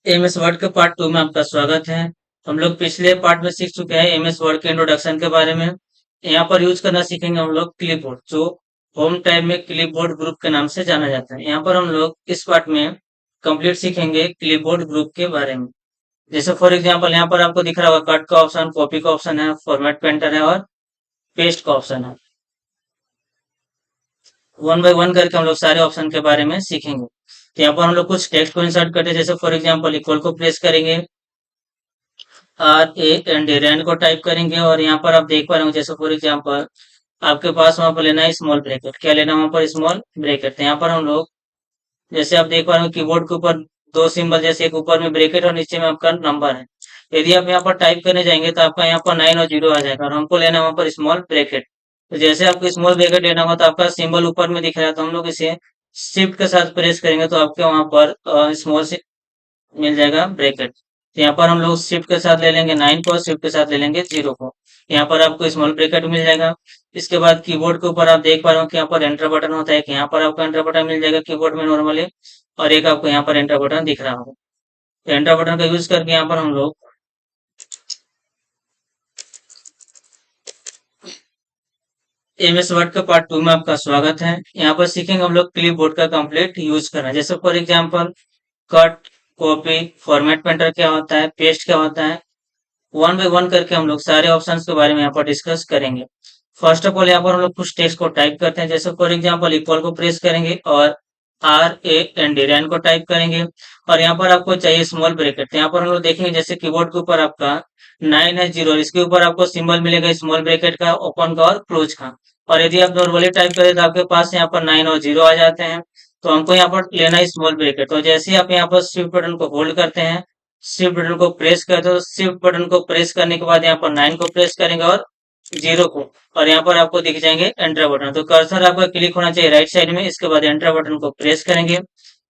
MS word के part 2 में आपका स्वागत है। हम लोग पिछले पार्ट में सीख चुके हैं एमएस वर्ड के इंट्रोडक्शन के बारे में। यहाँ पर यूज करना सीखेंगे हम लोग क्लिपबोर्ड, जो होम टैब में क्लिपबोर्ड ग्रुप के नाम से जाना जाता है। यहाँ पर हम लोग इस पार्ट में कंप्लीट सीखेंगे क्लिपबोर्ड ग्रुप के बारे में। जैसे फॉर एग्जांपल यहाँ पर आपको दिख रहा होगा कट का ऑप्शन, कॉपी का ऑप्शन है, फॉर्मेट पेंटर है और पेस्ट का ऑप्शन है। वन बाय वन करके हम लोग सारे ऑप्शन के बारे में सीखेंगे। तो यहाँ पर हम लोग कुछ टेक्स्ट को इंसर्ट करते हैं। जैसे फॉर एग्जांपल इक्वल को प्रेस करेंगे, RA एंड रैन को टाइप करेंगे और यहाँ पर आप देख पा रहे हो, जैसे फॉर एग्जांपल आपके पास वहां पर लेना है स्मॉल ब्रैकेट। क्या लेना है वहां पर? Small bracket. तो यहाँ पर हम लोग, जैसे आप देख पा रहे हो कीबोर्ड के ऊपर दो सिंबल, जैसे एक ऊपर में ब्रैकेट और नीचे में आपका नंबर है। यदि आप यहाँ पर टाइप करने जाएंगे तो आपका यहाँ पर 9 और 0 आ जाएगा और हमको लेना है वहां पर स्मॉल ब्रैकेट। तो जैसे आपको स्मॉल ब्रैकेट लेना होगा तो आपका सिंबल ऊपर में दिख रहा है, तो हम लोग इसे शिफ्ट के साथ प्रेस करेंगे तो आपके वहां पर स्मॉल से मिल जाएगा ब्रैकेट। तो यहाँ पर हम लोग शिफ्ट के साथ ले लेंगे 9 को और शिफ्ट के साथ ले लेंगे 0 को। यहाँ पर आपको स्मॉल ब्रैकेट मिल जाएगा। इसके बाद कीबोर्ड के ऊपर आप देख पा रहे हो कि यहाँ पर एंटर बटन होता है, कि यहाँ पर आपको एंटर बटन मिल जाएगा कीबोर्ड में नॉर्मली, और एक आपको यहाँ पर एंटर बटन दिख रहा होगा। तो एंटर बटन का यूज करके यहाँ पर हम लोग एमएस वर्ड के पार्ट 2 में आपका स्वागत है। यहाँ पर सीखेंगे हम लोग क्लिपबोर्ड का कंप्लीट यूज करना। जैसे for example cut, copy, format painter क्या होता है, पेस्ट क्या होता है, वन बाय वन करके हम लोग सारे ऑप्शंस के बारे में यहाँ पर डिस्कस करेंगे। फर्स्ट ऑफ ऑल यहाँ पर हम लोग कुछ टेक्स्ट को टाइप करते हैं। जैसे फॉर एग्जांपल इक्वल को प्रेस करेंगे और RAND रैन को टाइप करेंगे और यहाँ पर आपको चाहिए स्मॉल ब्रैकेट। यहाँ पर हम लोग देखेंगे जैसे कीबोर्ड के ऊपर आपका 9 है, 0, इसके ऊपर आपको सिंबल मिलेगा स्मॉल ब्रैकेट का, ओपन का और क्लोज का। और यदि आप नॉर्मली टाइप करें तो आपके पास यहाँ पर 9 और 0 आ जाते हैं। तो हमको यहाँ पर लेना है स्मॉल ब्रैकेट। तो जैसे ही आप यहाँ पर शिफ्ट बटन को होल्ड करते हैं, शिफ्ट बटन को प्रेस करते हो, शिफ्ट बटन को प्रेस करने के बाद यहाँ पर 9 को प्रेस करेंगे और 0 को, और यहाँ पर आपको दिख जाएंगे एंटर बटन। तो कर्सर आपका क्लिक होना चाहिए राइट साइड में। इसके बाद एंटर बटन को प्रेस करेंगे।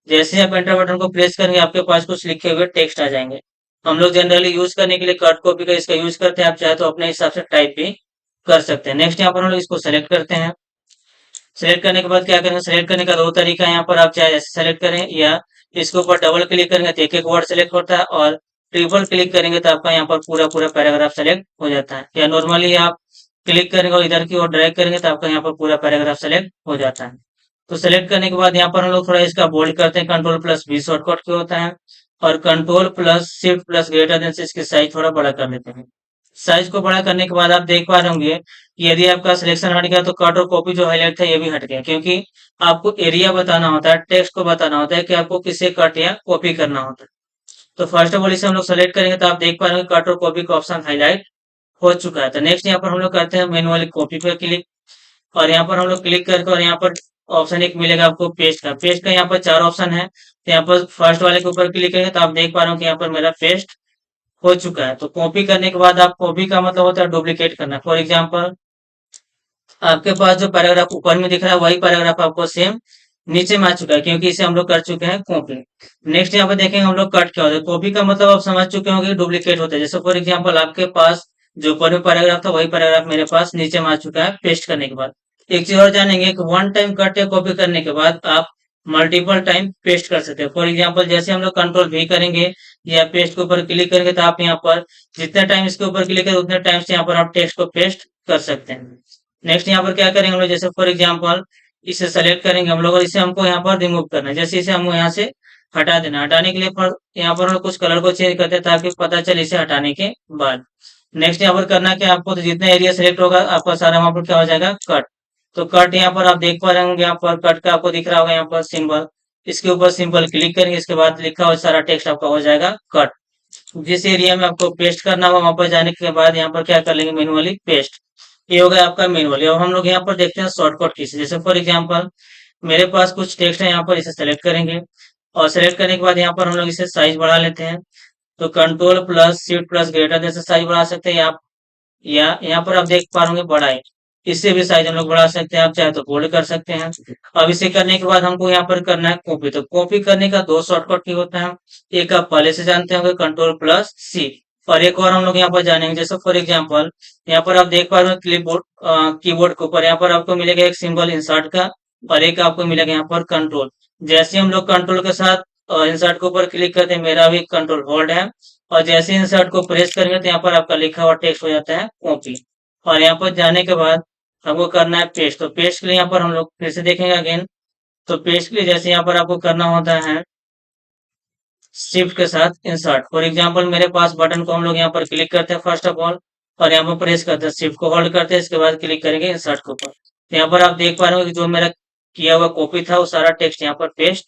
जैसे आप एंटर बटन को प्रेस करेंगे आपके पास कुछ लिखे हुए टेक्स्ट आ जाएंगे। हम लोग जनरली यूज करने के लिए कट कॉपी का इसका यूज करते हैं। आप चाहे तो अपने हिसाब से टाइप भी कर सकते हैं। नेक्स्ट यहाँ पर हम लोग इसको सेलेक्ट करते हैं। सेलेक्ट करने के बाद क्या करेंगे, सेलेक्ट करने का दो तरीका है। यहाँ पर आप चाहे ऐसे सेलेक्ट करें या इसके ऊपर डबल क्लिक करेंगे तो एक एक वर्ड सेलेक्ट होता है, और ट्रिपल क्लिक करेंगे तो आपका यहाँ पर पूरा पूरा पैराग्राफ सेलेक्ट हो जाता है। या नॉर्मली आप क्लिक करेंगे और इधर की ओर ड्रैग करेंगे तो आपका यहाँ पर पूरा पैराग्राफ सेलेक्ट हो जाता है। तो सेलेक्ट करने के बाद यहाँ पर हम लोग थोड़ा इसका बोल्ड करते हैं। कंट्रोल प्लस बी शॉर्टकट की होता है, और control plus shift plus greater than से इसकी साइज थोड़ा बड़ा कर लेते हैं। साइज को बड़ा करने के बाद आप देख पा रहे होंगे कि यदि आपका सिलेक्शन हट गया तो कट और कॉपी जो हाईलाइट था ये भी हट गया, क्योंकि आपको एरिया बताना होता है, टेक्स्ट को बताना होता है कि आपको किसे कट या कॉपी करना होता है। तो फर्स्ट ऑफ ऑल इसे हम लोग सेलेक्ट करेंगे तो आप देख पा रहे होंगे कट और कॉपी का ऑप्शन हाईलाइट हो चुका है। तो नेक्स्ट यहाँ पर हम लोग करते हैं मैनुअली कॉपी पर क्लिक, और यहाँ पर हम लोग क्लिक करके, और यहाँ पर ऑप्शन एक मिलेगा आपको पेस्ट का। पेस्ट का यहाँ पर 4 ऑप्शन है। तो यहाँ पर फर्स्ट वाले के ऊपर क्लिक करेंगे तो आप देख पा रहे हो कि यहाँ पर मेरा पेस्ट हो चुका है। तो कॉपी करने के बाद आप, कॉपी का मतलब होता है डुप्लीकेट करना। फॉर एग्जाम्पल आपके पास जो पैराग्राफ ऊपर में दिख रहा है वही पैराग्राफ आपको सेम नीचे में आ चुका है, क्योंकि इसे हम लोग कर चुके हैं कॉपी। नेक्स्ट यहाँ पे देखेंगे हम लोग कट क्या होता है। कॉपी का मतलब आप समझ चुके होंगे डुप्लीकेट होता है। जैसे फॉर एग्जाम्पल आपके पास जो ऊपर में पैराग्राफ था वही पैराग्राफ मेरे पास नीचे में आ चुका है पेस्ट करने के बाद। एक चीज और जानेंगे कि वन टाइम कट या कॉपी करने के बाद आप मल्टीपल टाइम पेस्ट कर सकते हैं। फॉर एग्जाम्पल जैसे हम लोग कंट्रोल भी करेंगे या पेस्ट के ऊपर क्लिक करेंगे तो आप यहाँ पर जितने टाइम इसके ऊपर क्लिक करें उतने टाइम से यहाँ पर आप टेक्स्ट को पेस्ट कर सकते हैं। नेक्स्ट यहाँ पर क्या करेंगे हम लोग, जैसे फॉर एग्जांपल इसे सेलेक्ट करेंगे हम लोग और इसे हमको यहाँ पर रिमूव करना है। जैसे इसे हमको यहाँ से हटा देना, हटाने के लिए पर यहाँ पर हम लोग कुछ कलर को चेंज करते हैं ताकि पता चले इसे हटाने के बाद। नेक्स्ट यहाँ पर करना क्या आपको, तो जितना एरिया सेलेक्ट होगा आपका सारा वहां पर क्या हो जाएगा, कट। तो कट यहाँ पर आप देख पा रहे होंगे, यहाँ पर कट का आपको दिख रहा होगा यहाँ पर सिंबल। इसके ऊपर सिंपल क्लिक करेंगे, इसके बाद लिखा हुआ सारा टेक्स्ट आपका हो जाएगा कट। जिस एरिया में आपको पेस्ट करना होगा वहां पर जाने के बाद यहाँ पर क्या कर लेंगे, मैनुअली पेस्ट। ये हो गया आपका मैनुअली। अब हम लोग यहाँ पर देखते हैं शॉर्टकट की से। जैसे फॉर एग्जांपल मेरे पास कुछ टेक्स्ट है, यहाँ पर इसे सेलेक्ट करेंगे और सेलेक्ट करने के बाद यहाँ पर हम लोग इसे साइज बढ़ा लेते हैं। तो control plus shift plus greater जैसे साइज बढ़ा सकते हैं आप, या यहाँ पर आप देख पा रहे होंगे बड़ा है, इससे भी साइज हम लोग बढ़ा सकते हैं। आप चाहे तो बोल्ड कर सकते हैं। अब इसे करने के बाद हमको यहाँ पर करना है कॉपी। तो कॉपी करने का दो शॉर्टकट की होता है। एक आप पहले से जानते होंगे, कंट्रोल प्लस सी, और एक और हम लोग यहाँ पर जानेंगे। जैसे फॉर एग्जांपल यहाँ पर आप देख पा रहे हो क्लिपबोर्ड, कीबोर्ड के ऊपर यहाँ पर आपको मिलेगा एक सिंबल इंसर्ट का, और एक आपको मिलेगा यहाँ पर कंट्रोल। जैसे हम लोग कंट्रोल के साथ और इंसर्ट के ऊपर क्लिक करते हैं, मेरा भी कंट्रोल होल्ड है, और जैसे इंसर्ट को प्रेस करेंगे तो यहाँ पर आपका लिखा हुआ टेक्स्ट हो जाता है कॉपी। और यहाँ पर जाने के बाद हमको करना है पेस्ट। तो पेस्ट के लिए यहाँ पर हम लोग फिर से देखेंगे अगेन। तो पेस्ट के लिए जैसे यहाँ पर आपको करना होता है शिफ्ट के साथ इंसर्ट। फॉर एग्जांपल मेरे पास बटन को हम लोग यहाँ पर क्लिक करते हैं फर्स्ट ऑफ ऑल, और यहाँ पर प्रेस करते हैं, शिफ्ट को होल्ड करते हैं, इसके बाद क्लिक करेंगे इंसर्ट के ऊपर। तो यहाँ पर आप देख पा रहे हो कि जो मेरा किया हुआ कॉपी था वो सारा टेक्स्ट यहाँ पर पेस्ट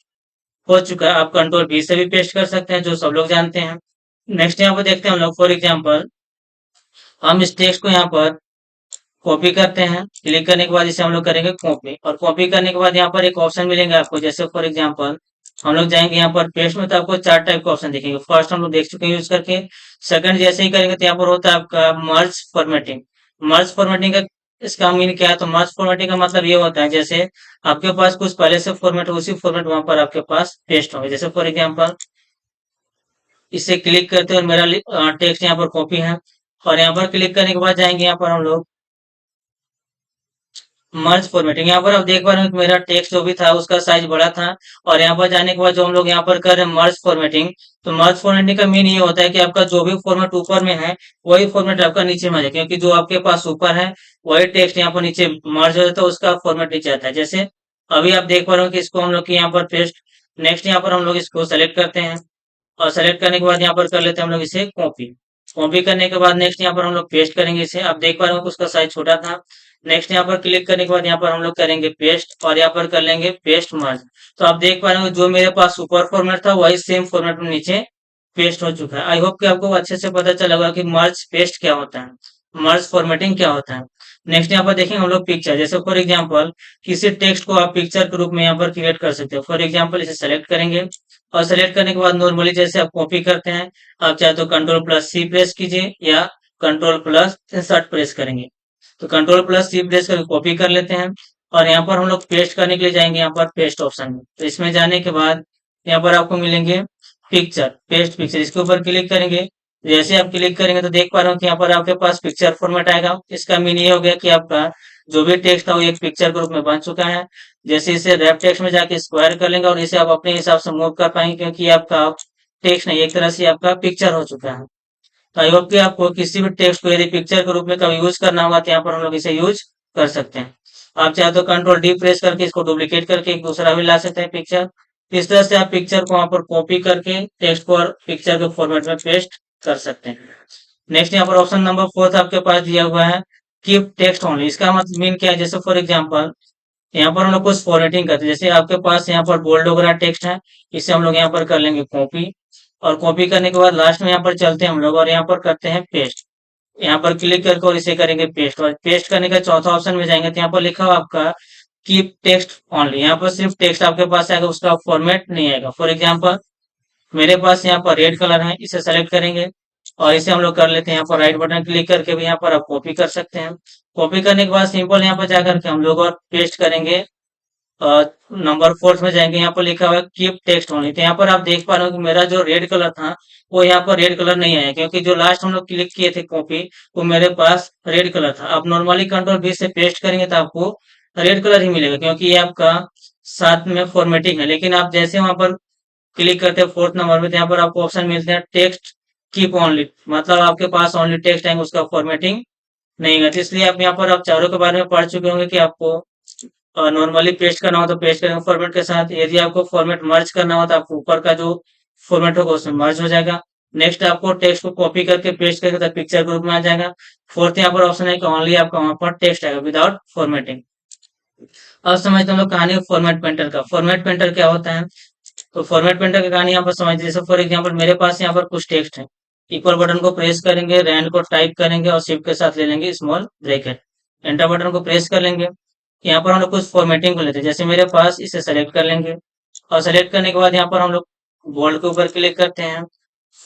हो चुका है। आप कंट्रोल V से भी पेस्ट कर सकते हैं, जो सब लोग जानते हैं। नेक्स्ट यहाँ पर देखते हैं हम लोग, फॉर एग्जाम्पल हम इस टेक्स्ट को यहाँ पर कॉपी करते हैं। क्लिक करने के बाद इसे हम लोग करेंगे कॉपी, और कॉपी करने के बाद यहाँ पर एक ऑप्शन मिलेंगे आपको, जैसे फॉर एग्जांपल हम लोग जाएंगे यहाँ पर पेस्ट में, तो आपको चार टाइप का ऑप्शन दिखेंगे। फर्स्ट हम लोग देख चुके हैं यूज करके। सेकंड जैसे ही करेंगे तो यहाँ पर होता है आपका मर्ज फॉर्मेटिंग। मर्ज फॉर्मेटिंग का इसका मीन क्या है? तो मर्ज फॉर्मेटिंग का मतलब ये होता है जैसे आपके पास कुछ पहले से फॉर्मेट, उसी फॉर्मेट वहां पर आपके पास पेस्ट होंगे। जैसे फॉर एग्जाम्पल इसे क्लिक करते हैं और मेरा टेक्स्ट यहाँ पर कॉपी है, और यहाँ पर क्लिक करने के बाद जाएंगे यहाँ पर हम लोग मर्ज फॉर्मेटिंग। यहाँ पर आप देख पा रहे हो कि मेरा टेक्स्ट जो भी था उसका साइज बड़ा था, और यहाँ पर जाने के बाद जो हम लोग यहाँ पर कर रहे हैं मर्ज फॉर्मेटिंग। तो मर्ज फॉर्मेटिंग का मीन ये होता है कि आपका जो भी फॉर्मेट ऊपर में है वही फॉर्मेट आपका नीचे में आ जाए, क्योंकि जो आपके पास ऊपर है वही टेक्स्ट यहाँ पर नीचे मर्ज हो जाता है, उसका फॉर्मेट नीचे आता है। जैसे अभी आप देख पा रहे हो कि इसको हम लोग यहाँ पर पेस्ट। नेक्स्ट यहाँ पर हम लोग इसको सेलेक्ट करते हैं, और सेलेक्ट करने के बाद यहाँ पर कर लेते हैं हम लोग इसे कॉपी। कॉपी करने के बाद नेक्स्ट यहाँ पर हम लोग पेस्ट करेंगे इसे। आप देख पा रहे हो कि उसका साइज छोटा था। नेक्स्ट यहाँ पर क्लिक करने के बाद यहाँ पर हम लोग करेंगे पेस्ट, और यहाँ पर कर लेंगे पेस्ट मर्ज। तो आप देख पा रहे हो जो मेरे पास सुपर फॉर्मेट था वही सेम फॉर्मेट में नीचे पेस्ट हो चुका है। आई होप कि आपको अच्छे से पता चला होगा कि मर्ज पेस्ट क्या होता है, मर्ज फॉर्मेटिंग क्या होता है। नेक्स्ट यहाँ पर देखेंगे हम लोग पिक्चर। जैसे फॉर एग्जाम्पल किसी टेक्स्ट को आप पिक्चर के रूप में यहाँ पर क्रिएट कर सकते हो। फॉर एग्जाम्पल इसे सेलेक्ट करेंगे, और सेलेक्ट करने के बाद नॉर्मली जैसे आप कॉपी करते हैं, आप चाहे तो कंट्रोल प्लस सी प्रेस कीजिए या कंट्रोल प्लस इंसर्ट प्रेस करेंगे। तो कंट्रोल प्लस सी प्रेस करके कॉपी कर लेते हैं, और यहाँ पर हम लोग पेस्ट करने के लिए जाएंगे यहाँ पर पेस्ट ऑप्शन में। तो इसमें जाने के बाद यहाँ पर आपको मिलेंगे पिक्चर, पेस्ट पिक्चर, इसके ऊपर क्लिक करेंगे। जैसे आप क्लिक करेंगे तो देख पा रहे हो कि यहाँ पर आपके पास पिक्चर फॉर्मेट आएगा। इसका मीन ये हो गया कि आपका जो भी टेक्स्ट था वो एक पिक्चर के रूप में बन चुका है। जैसे इसे रैप टेक्स्ट में जाके स्क्वायर कर लेंगे, और इसे आप अपने हिसाब से मूव कर पाएंगे, क्योंकि ये आपका टेक्स्ट नहीं, एक तरह से आपका पिक्चर हो चुका है। तो आई होप कि आपको किसी भी टेक्स्ट को यदि पिक्चर के रूप में कभी यूज करना होगा तो यहाँ पर हम लोग इसे यूज कर सकते हैं। आप चाहे तो कंट्रोल डी प्रेस करके इसको डुप्लीकेट करके एक दूसरा भी ला सकते हैं पिक्चर। इस तरह से आप पिक्चर को वहां पर कॉपी करके टेक्स्ट को और पिक्चर के फॉर्मेट में पेस्ट कर सकते हैं। नेक्स्ट यहाँ पर ऑप्शन नंबर 4 आपके पास दिया हुआ है कीप टेक्स्ट ओनली। इसका मतलब मीन क्या है? जैसे फॉर एग्जाम्पल यहाँ पर हम लोग कुछ फॉर्मेटिंग करते हैं। जैसे आपके पास यहाँ पर बोल्ड वगैरह टेक्स्ट है, इसे हम लोग यहाँ पर कर लेंगे कॉपी, और कॉपी करने के बाद लास्ट में यहाँ पर चलते हैं हम लोग और यहाँ पर करते हैं पेस्ट। यहाँ पर क्लिक करके और इसे करेंगे पेस्ट, और पेस्ट करने का चौथा ऑप्शन में जाएंगे तो यहाँ पर लिखा हुआ आपका कीप टेक्स्ट ओनली। यहाँ पर सिर्फ टेक्स्ट आपके पास आएगा, उसका फॉर्मेट नहीं आएगा। फॉर एग्जाम्पल मेरे पास यहाँ पर रेड कलर है, इसे सेलेक्ट करेंगे और इसे हम लोग कर लेते हैं यहाँ पर राइट बटन क्लिक करके भी यहाँ पर आप कॉपी कर सकते हैं। कॉपी करने के बाद सिंपल यहाँ पर जाकर के हम लोग और पेस्ट करेंगे। नंबर 4 में जाएंगे, यहाँ पर लिखा हुआ है कीप टेक्स्ट ओनली। तो यहाँ पर आप देख पा रहे हो कि मेरा जो रेड कलर था वो यहाँ पर रेड कलर नहीं आया, क्योंकि जो लास्ट हम लोग क्लिक किए थे कॉपी वो मेरे पास रेड कलर था। आप नॉर्मली कंट्रोल बी से पेस्ट करेंगे तो आपको रेड कलर ही मिलेगा, क्योंकि ये आपका साथ में फॉर्मेटिंग है। लेकिन आप जैसे वहां पर क्लिक करते हैं 4th नंबर में, तो यहाँ पर आपको ऑप्शन मिलते हैं टेक्स्ट कीप ओनली, मतलब आपके पास ओनली टेक्स्ट आएंगे, उसका फॉर्मेटिंग नहीं है। तो इसलिए आप यहाँ पर आप चारों के बारे में पढ़ चुके होंगे कि आपको नॉर्मली पेस्ट करना हो तो पेस्ट करेंगे फॉर्मेट के साथ। यदि आपको फॉर्मेट मर्ज करना हो तो आपको ऊपर का जो फॉर्मेट होगा उसमें मर्ज हो जाएगा। नेक्स्ट आपको टेक्स्ट को कॉपी करके पेस्ट करके तो पिक्चर ग्रुप में आ जाएगा। फोर्थ यहाँ पर ऑप्शन है कि ओनली आपका वहां पर टेक्स्ट आएगा विदाउट फॉर्मेटिंग। अब समझते हम लोग कहानी फॉर्मेट पेंटर का। फॉर्मेट पेंटर क्या होता है? तो फॉर्मेट पेंटर की कहानी यहाँ पर समझ, जैसे फॉर एग्जाम्पल मेरे पास यहाँ पर कुछ टेक्स्ट है, इक्वल बटन को प्रेस करेंगे, रैंड को टाइप करेंगे और शिफ्ट के साथ ले लेंगे स्मॉल ब्रैकेट, एंटर बटन को प्रेस कर लेंगे। यहाँ पर हम लोग कुछ फॉर्मेटिंग को लेते हैं। जैसे मेरे पास इसे सेलेक्ट कर लेंगे, और सेलेक्ट करने के बाद यहाँ पर हम लोग बोल्ड के ऊपर क्लिक करते हैं,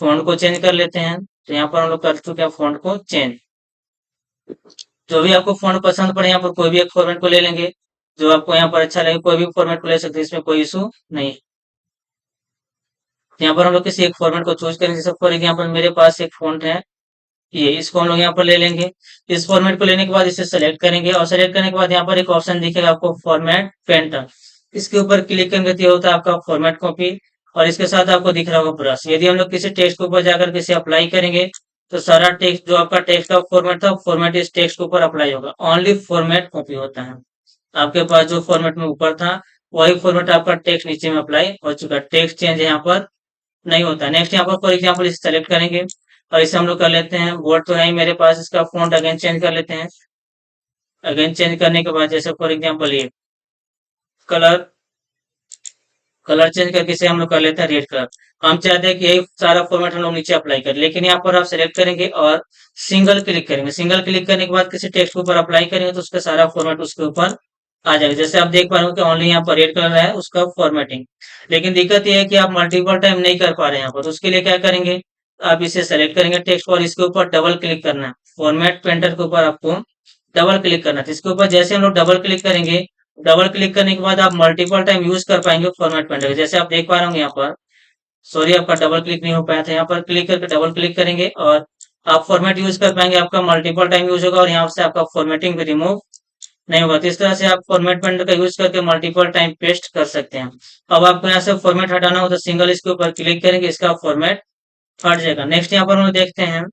फॉन्ट को चेंज कर लेते हैं। तो यहाँ पर हम लोग कर चुके हैं फॉन्ट को चेंज। जो भी आपको फॉन्ट पसंद पड़े यहाँ पर कोई भी एक फॉर्मेट को ले लेंगे, जो आपको यहाँ पर अच्छा लगे कोई भी फॉर्मेट को ले सकते हैं, इसमें कोई इशू नहीं है। यहाँ पर हम लोग किसी एक फॉर्मेट को चूज करेंगे। जैसे फॉर एग्जाम्पल मेरे पास एक फॉन्ट है ये, इसको हम लोग यहाँ पर ले लेंगे। इस फॉर्मेट को लेने के बाद इसे सेलेक्ट करेंगे, और सेलेक्ट करने के बाद यहाँ पर एक ऑप्शन दिखेगा आपको फॉर्मेट पेंटर, इसके ऊपर क्लिक करेंगे तो ये होता है आपका फॉर्मेट कॉपी। और इसके साथ आपको दिख रहा होगा ब्रश। यदि हम लोग किसी टेक्स्ट के ऊपर जाकर के इसे अप्लाई करेंगे तो सारा टेक्स्ट जो आपका टेक्स्ट का फॉर्मेट था, फॉर्मेट इस टेक्स्ट के ऊपर अप्लाई होगा। ओनली फॉर्मेट कॉपी होता है। आपके पास जो फॉर्मेट में ऊपर था वही फॉर्मेट आपका टेक्स्ट नीचे में अप्लाई हो चुका है। टेक्स्ट चेंज यहाँ पर नहीं होता। नेक्स्ट यहाँ पर फॉर एग्जाम्पल इसे सेलेक्ट करेंगे और इसे हम लोग कर लेते हैं, बोर्ड तो है ही मेरे पास, इसका फॉन्ट अगेन चेंज कर लेते हैं। अगेन चेंज करने के बाद जैसे फॉर एग्जाम्पल ये कलर कलर चेंज करके इसे हम लोग कर लेते हैं रेड कलर। हम चाहते हैं कि यही सारा फॉर्मेट हम लोग नीचे अप्लाई करें, लेकिन यहाँ पर आप सिलेक्ट करेंगे और सिंगल क्लिक करेंगे। सिंगल क्लिक करने के बाद किसी टेक्स्ट के ऊपर अप्लाई करेंगे तो उसका सारा फॉर्मेट उसके ऊपर आ जाएगा। जैसे आप देख पा रहे हो कि ओनली यहाँ पर रेड कलर है उसका फॉर्मेटिंग। लेकिन दिक्कत ये है कि आप मल्टीपल टाइम नहीं कर पा रहे हैं यहाँ पर। उसके लिए क्या करेंगे, आप इसे सेलेक्ट करेंगे टेक्स्ट और इसके ऊपर डबल क्लिक करना है। फॉर्मेट पेंटर के ऊपर आपको डबल क्लिक करना है। तो इसके ऊपर जैसे हम लोग डबल क्लिक करेंगे, डबल क्लिक करने के बाद आप मल्टीपल टाइम यूज कर पाएंगे फॉर्मेट पेंटर। जैसे आप देख पा रहे होंगे यहाँ पर, सॉरी आपका डबल क्लिक नहीं हो पाया था। यहाँ पर क्लिक करके डबल क्लिक करेंगे और आप फॉर्मेट यूज कर पाएंगे। आपका मल्टीपल टाइम यूज होगा और यहाँ से आपका फॉर्मेटिंग भी रिमूव नहीं होगा। तो इस तरह से आप फॉर्मेट पेंटर का यूज करके मल्टीपल टाइम पेस्ट कर सकते हैं। अब आपको यहाँ से फॉर्मेट हटाना हो तो सिंगल इसके ऊपर क्लिक करेंगे, इसका फॉर्मेट हट जाएगा। नेक्स्ट यहाँ पर हम लोग देखते हैं,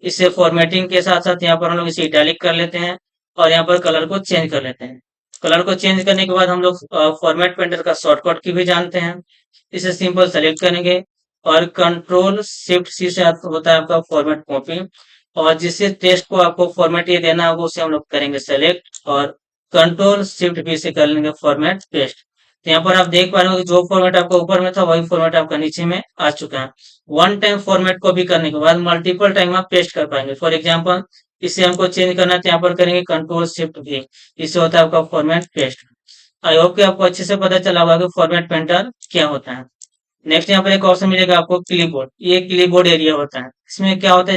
इसे फॉर्मेटिंग के साथ साथ यहाँ पर हम लोग इसे इटैलिक कर लेते हैं और यहाँ पर कलर को चेंज कर लेते हैं। कलर को चेंज करने के बाद हम लोग फॉर्मेट पेंटर का शॉर्टकट की भी जानते हैं। इसे सिंपल सेलेक्ट करेंगे और कंट्रोल शिफ्ट सी से होता है आपका फॉर्मेट कॉपी। और जिससे टेक्स्ट को आपको फॉर्मेट ये देना होगा उसे हम लोग करेंगे सेलेक्ट और कंट्रोल शिफ्ट भी से कर लेंगे फॉर्मेट पेस्ट। तो यहाँ पर आप देख पा रहे हो कि जो फॉर्मेट आपका ऊपर में था वही फॉर्मेट आपका नीचे में आ चुका है। वन टाइम फॉर्मेट कॉपी करने के बाद मल्टीपल टाइम आप पेस्ट कर पाएंगे। फॉर एग्जाम्पल इसे हमको चेंज करना है तो यहाँ पर करेंगे कंट्रोल शिफ्ट भी, इससे होता है आपका फॉर्मेट पेस्ट। आई होप कि आपको अच्छे से पता चला होगा कि फॉर्मेट पेंटर क्या होता है। नेक्स्ट यहाँ पर एक ऑप्शन मिलेगा आपको क्लिपबोर्ड। ये क्लिपबोर्ड एरिया होता है। इसमें क्या होता है,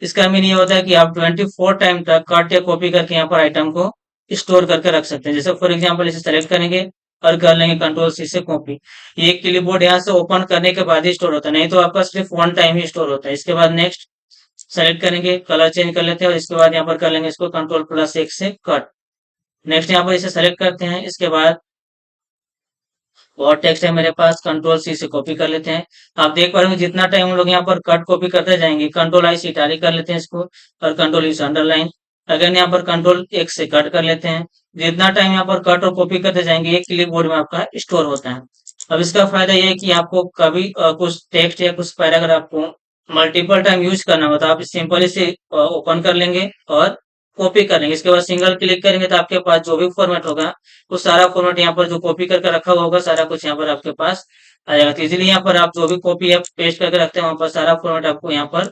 इसका मीन ये होता है कि आप 24 टाइम तक कट या कॉपी करके यहाँ पर आइटम को स्टोर करके रख सकते हैं। जैसे फॉर एग्जाम्पल इसे सेलेक्ट करेंगे और कर लेंगे कंट्रोल सी से कॉपी। ये क्लिपबोर्ड यहाँ से ओपन करने के बाद ही स्टोर होता है, नहीं तो आपका सिर्फ वन टाइम ही स्टोर होता है। इसके बाद नेक्स्ट सेलेक्ट करेंगे, कलर चेंज कर लेते हैं और इसके बाद यहाँ पर कर लेंगे इसको कंट्रोल प्लस एक से कट। नेक्स्ट यहाँ पर इसे सेलेक्ट करते हैं। इसके बाद और टेक्स्ट है मेरे पास, कंट्रोल सी से कॉपी कर लेते हैं। आप देख पा रहे हो जितना टाइम हम लोग यहाँ पर कट कॉपी करते जाएंगे, कंट्रोल आई से इटालिक कर लेते हैं इसको और कंट्रोल ई से अंडरलाइन। अगेन यहाँ पर कंट्रोल एक से कट कर लेते हैं। जितना टाइम यहाँ पर कट और कॉपी करते जाएंगे ये क्लिपबोर्ड में आपका स्टोर होता है। अब इसका फायदा ये है कि आपको कभी कुछ टेक्स्ट या कुछ पैराग्राफ को मल्टीपल टाइम यूज करना हो तो आप सिंपली से ओपन कर लेंगे और कॉपी कर लेंगे। इसके बाद सिंगल क्लिक करेंगे तो आपके पास जो भी फॉर्मेट होगा वो सारा फॉर्मेट यहाँ पर जो कॉपी करके रखा हुआ होगा सारा कुछ यहाँ पर आपके पास आ जाएगा। तो इजीली यहाँ पर आप जो भी कॉपी या पेस्ट करके रखते हैं वहाँ पर सारा फॉर्मेट आपको यहाँ पर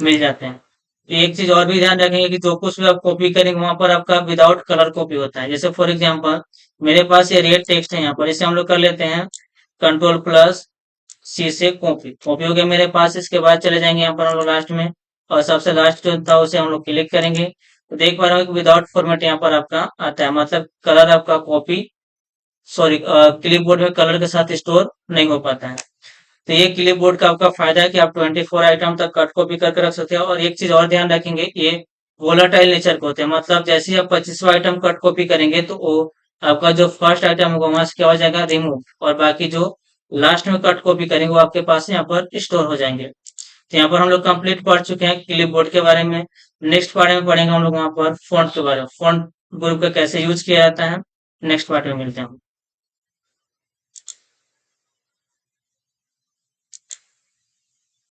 मिल जाते हैं। तो एक चीज और भी ध्यान रखेंगे कि जो कुछ भी आप कॉपी करेंगे वहां पर आपका विदाउट कलर कॉपी होता है। जैसे फॉर एग्जाम्पल मेरे पास ये रेड टेक्स्ट है यहाँ पर, इसे हम लोग कर लेते हैं कंट्रोल प्लस सी से कॉपी। कॉपी हो गया मेरे पास। इसके बाद चले जाएंगे यहाँ पर हम लोग लास्ट में और सबसे लास्ट जो था उसे हम लोग क्लिक करेंगे तो देख पा रहे हो कि विदाउट फॉर्मेट यहाँ पर आपका आता है, मतलब कलर आपका कॉपी सॉरी क्लिपबोर्ड में कलर के साथ स्टोर नहीं हो पाता है। तो ये क्लिपबोर्ड का आपका फायदा है कि आप 24 आइटम तक कट कॉपी करके रख सकते हैं। और एक चीज और ध्यान रखेंगे, ये वोलाटाइल नेचर के होते हैं, मतलब जैसे ही आप 25वां आइटम कट कॉपी करेंगे तो वो आपका जो फर्स्ट आइटम होगा वहां से क्या हो जाएगा, रिमूव, और बाकी जो लास्ट में कट कॉपी करेंगे वो आपके पास यहाँ पर स्टोर हो जाएंगे। तो यहाँ पर हम लोग कंप्लीट पढ़ चुके हैं क्लिपबोर्ड के बारे में। नेक्स्ट पार्ट में पढ़ेंगे हम लोग वहाँ पर फॉन्ट के बारे में, फॉन्ट ग्रुप का कैसे यूज किया जाता है। नेक्स्ट पार्ट में मिलते हैं।